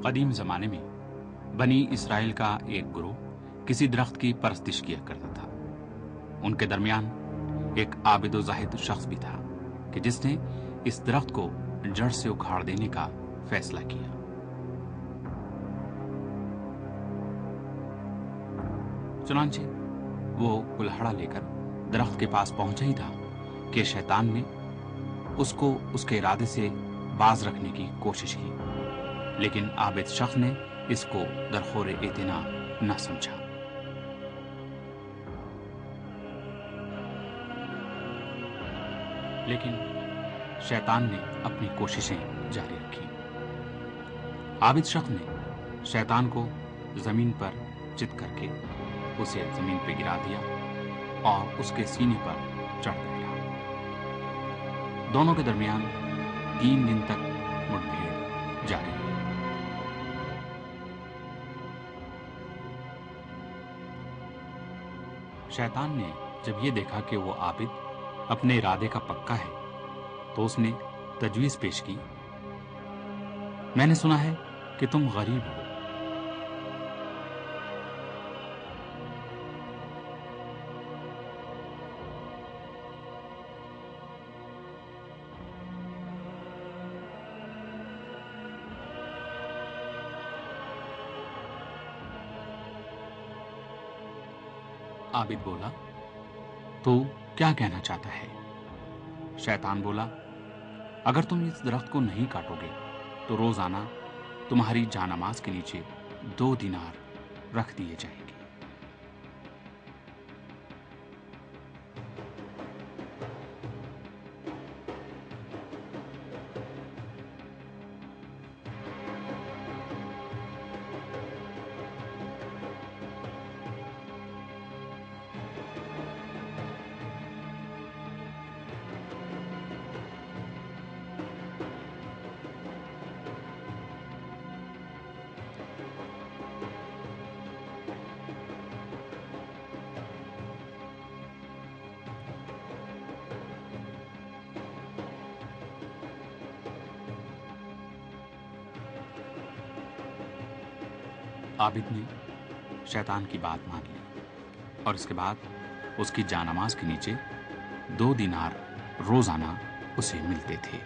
قدیم زمانے میں بنی اسرائیل کا ایک گروہ کسی درخت کی پرستش کیا کرتا تھا۔ ان کے درمیان ایک عابد و زاہد شخص بھی تھا کہ جس نے اس درخت کو جڑ سے اکھاڑ دینے کا فیصلہ کیا۔ چنانچہ وہ کلہڑا لے کر درخت کے پاس پہنچا ہی تھا کہ شیطان نے اس کو اس کے ارادے سے باز رکھنے کی کوشش کی، لیکن عابد شخص نے اس کو درخور اعتنا نہ سمجھا۔ لیکن شیطان نے اپنی کوششیں جاری رکھی۔ عابد شخص نے شیطان کو زمین پر چت کر کے اسے زمین پہ گرا دیا اور اس کے سینے پر چڑھ بیٹھا۔ دونوں کے درمیان 3 دن تک مٹ بھیڑ جاری رہی۔ شیطان نے جب یہ دیکھا کہ وہ عابد اپنے ارادے کا پکا ہے تو اس نے تجویز پیش کی، میں نے سنا ہے کہ تم غریب ہو۔ عابد بولا، تو کیا کہنا چاہتا ہے؟ شیطان بولا، اگر تم اس درخت کو نہیں کاٹو گے تو روزانہ تمہاری جانماز کے نیچے 2 دینار رکھ دیے جائیں گے۔ عابد نے شیطان کی بات مان لی اور اس کے بعد اس کی جانماز کے نیچے 2 دینار روزانہ اسے ملتے تھے۔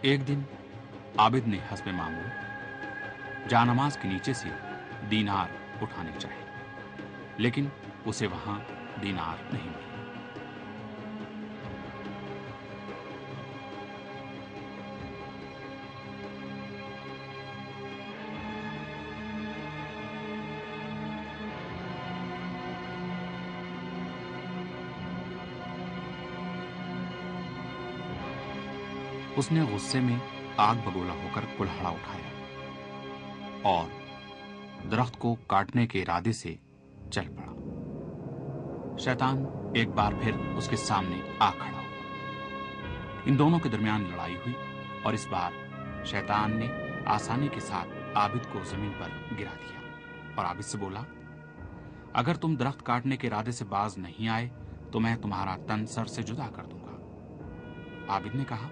ایک دن عابد نے حسب معمول جانماز کے نیچے سے دینار اٹھانے چاہے، لیکن اسے وہاں دینار نہیں ملے۔ اس نے غصے میں آگ بگولا ہو کر کلہڑا اٹھایا اور درخت کو کاٹنے کے ارادے سے چل پڑا۔ شیطان ایک بار پھر اس کے سامنے آ کھڑا ہوا۔ ان دونوں کے درمیان لڑائی ہوئی اور اس بار شیطان نے آسانی کے ساتھ عابد کو زمین پر گرا دیا اور عابد سے بولا، اگر تم درخت کاٹنے کے ارادے سے باز نہیں آئے تو میں تمہارا تن سر سے جدا کر دوں گا۔ عابد نے کہا،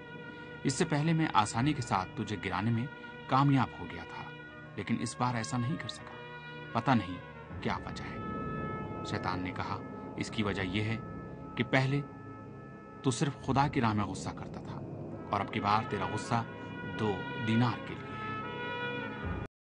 اس سے پہلے میں آسانی کے ساتھ تجھے گرانے میں کامیاب ہو گیا تھا، لیکن اس بار ایسا نہیں کر سکا، پتہ نہیں کیا وجہ ہے۔ شیطان نے کہا، اس کی وجہ یہ ہے کہ پہلے تو صرف خدا کی راہ میں غصہ کرتا تھا اور اب کی بار تیرا غصہ 2 دینار کے لیے۔